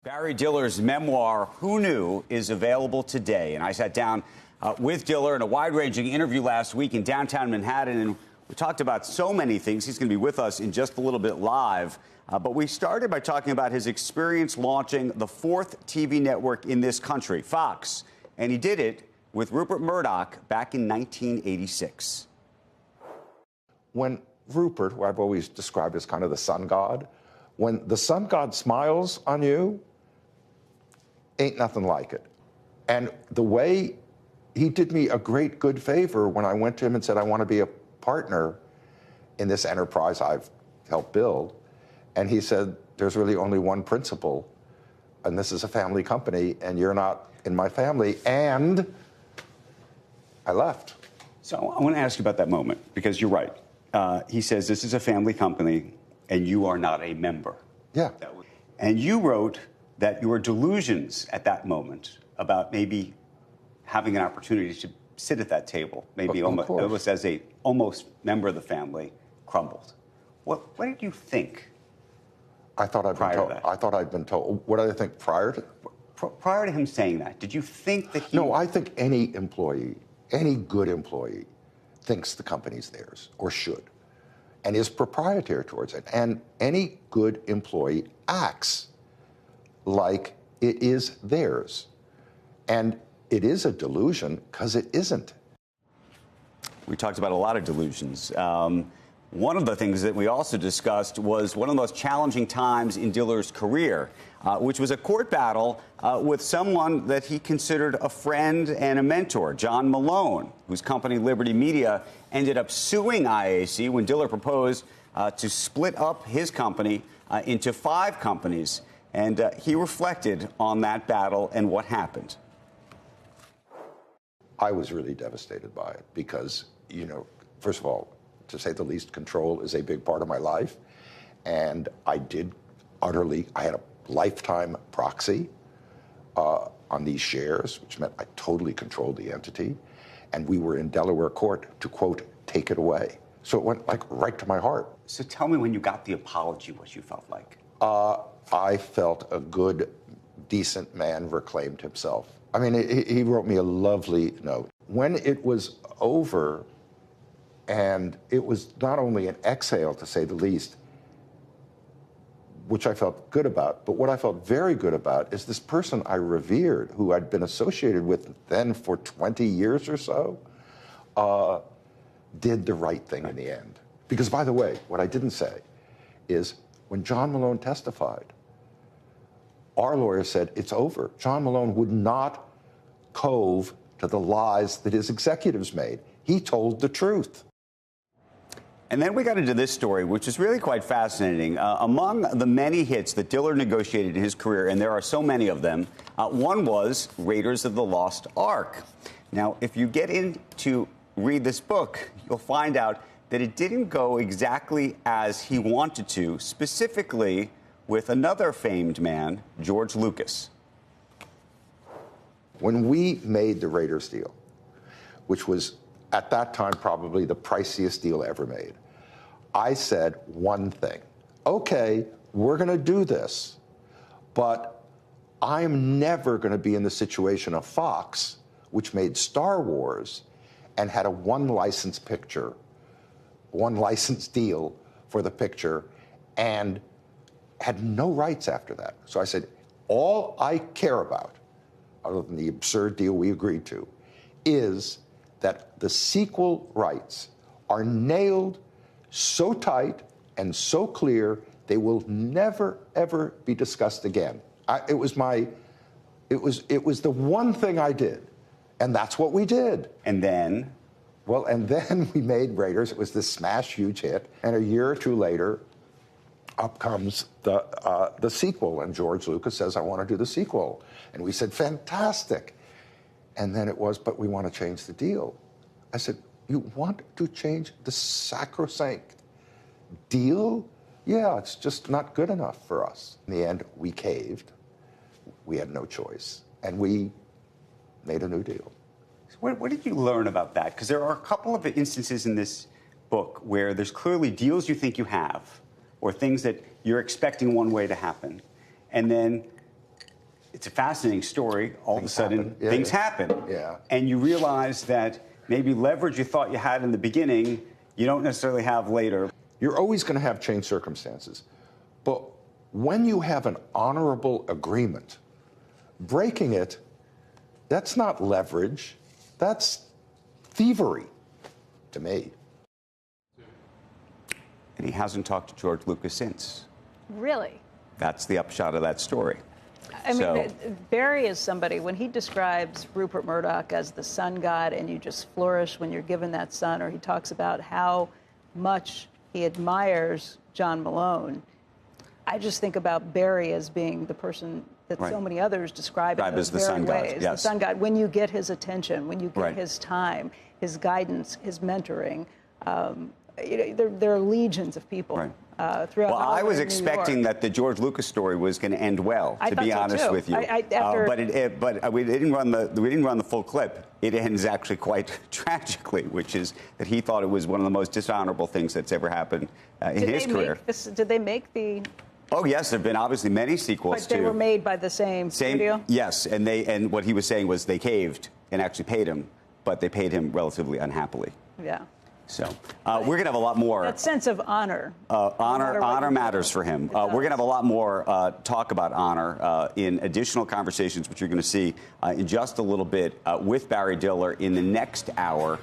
Barry Diller's memoir, Who Knew, is available today. And I sat down with Diller in a wide-ranging interview last week in downtown Manhattan, and we talked about so many things. He's going to be with us in just a little bit live. But we started by talking about his experience launching the fourth TV network in this country, Fox. And he did it with Rupert Murdoch back in 1986. When Rupert, who I've always described as kind of the sun god, when the sun god smiles on you, ain't nothing like it. And the way he did me a great good favor when I went to him and said, I want to be a partner in this enterprise I've helped build. And he said, there's really only one principle, and this is a family company, and you're not in my family. And I left. So I want to ask you about that moment, because you're right. He says, this is a family company, and you are not a member. Yeah. And you wrote that your delusions at that moment about maybe having an opportunity to sit at that table, maybe almost as a member of the family, crumbled. What did you think? I thought I'd been told. What did I think prior to? Prior to him saying that, did you think that he? No, I think any employee, any good employee, thinks the company's theirs or should, and is proprietary towards it. And any good employee acts like it is theirs. And it is a delusion because it isn't. We talked about a lot of delusions. One of the things that we also discussed was one of the most challenging times in Diller's career, which was a court battle with someone that he considered a friend and a mentor, John Malone, whose company Liberty Media ended up suing IAC when Diller proposed to split up his company into 5 companies. And he reflected on that battle and what happened. I was really devastated by it because, you know, first of all, to say the least, control is a big part of my life. And I had a lifetime proxy on these shares, which meant I totally controlled the entity. And we were in Delaware court to, quote, take it away. So it went like right to my heart. So tell me, when you got the apology, what you felt like. I felt a good, decent man reclaimed himself. I mean, he wrote me a lovely note. When it was over, and it was not only an exhale, to say the least, which I felt good about, but what I felt very good about is this person I revered, who I'd been associated with then for 20 years or so, did the right thing in the end. Because, by the way, what I didn't say is when John Malone testified, our lawyer said, it's over. John Malone would not cove to the lies that his executives made. He told the truth. And then we got into this story, which is really quite fascinating. Among the many hits that Diller negotiated in his career, and there are so many of them, one was Raiders of the Lost Ark. Now, if you get in to read this book, you'll find out that it didn't go exactly as he wanted to, specifically with another famed man, George Lucas. When we made the Raiders deal, which was at that time probably the priciest deal ever made, I said one thing. Okay, we're going to do this, but I'm never going to be in the situation of Fox, which made Star Wars and had a one license deal for the picture, and had no rights after that. So I said, all I care about, other than the absurd deal we agreed to, is that the sequel rights are nailed so tight and so clear they will never, ever be discussed again. It was the one thing I did, and that's what we did. And then? Well, and then we made Raiders. It was this smash, huge hit. And a year or two later, up comes the sequel. And George Lucas says, I want to do the sequel. And we said, fantastic. And then it was, but we want to change the deal. I said, you want to change the sacrosanct deal? Yeah, it's just not good enough for us. In the end, we caved. We had no choice. And we made a new deal. What did you learn about that? Because there are a couple of instances in this book where there's clearly deals you think you have, or things that you're expecting one way to happen, and then It's a fascinating story. All of a sudden, things happen. Yeah. And you realize that maybe leverage you thought you had in the beginning, you don't necessarily have later. You're always going to have changed circumstances. But when you have an honorable agreement, breaking it, that's not leverage. That's thievery to me. And he hasn't talked to George Lucas since. Really? That's the upshot of that story. I mean, Barry is somebody, when he describes Rupert Murdoch as the sun god and you just flourish when you're given that sun, or he talks about how much he admires John Malone, I just think about Barry as being the person that so many others describe in those very ways. Yes. The sun god, when you get his attention, when you get his time, his guidance, his mentoring, there are legions of people throughout. Well, I was expecting that the George Lucas story was going to end well. To be honest with you, but we didn't run the full clip. It ends actually quite tragically, which is that he thought it was one of the most dishonorable things that's ever happened in his career. Did they make the? Oh yes, there have been obviously many sequels. But they were made by the same studio. Yes, and what he was saying was they caved and actually paid him, but they paid him relatively unhappily. Yeah. So we're going to have a lot more. That sense of honor. Honor matters for him. We're going to have a lot more talk about honor in additional conversations, which you're going to see in just a little bit with Barry Diller in the next hour.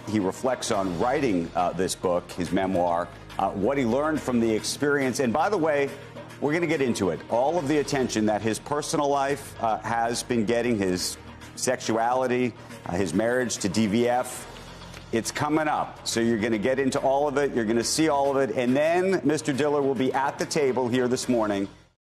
He reflects on writing this book, his memoir, what he learned from the experience. And by the way, we're going to get into it. All of the attention that his personal life has been getting, his sexuality, his marriage to DVF. It's coming up, so you're going to get into all of it. You're going to see all of it. And then Mr. Diller will be at the table here this morning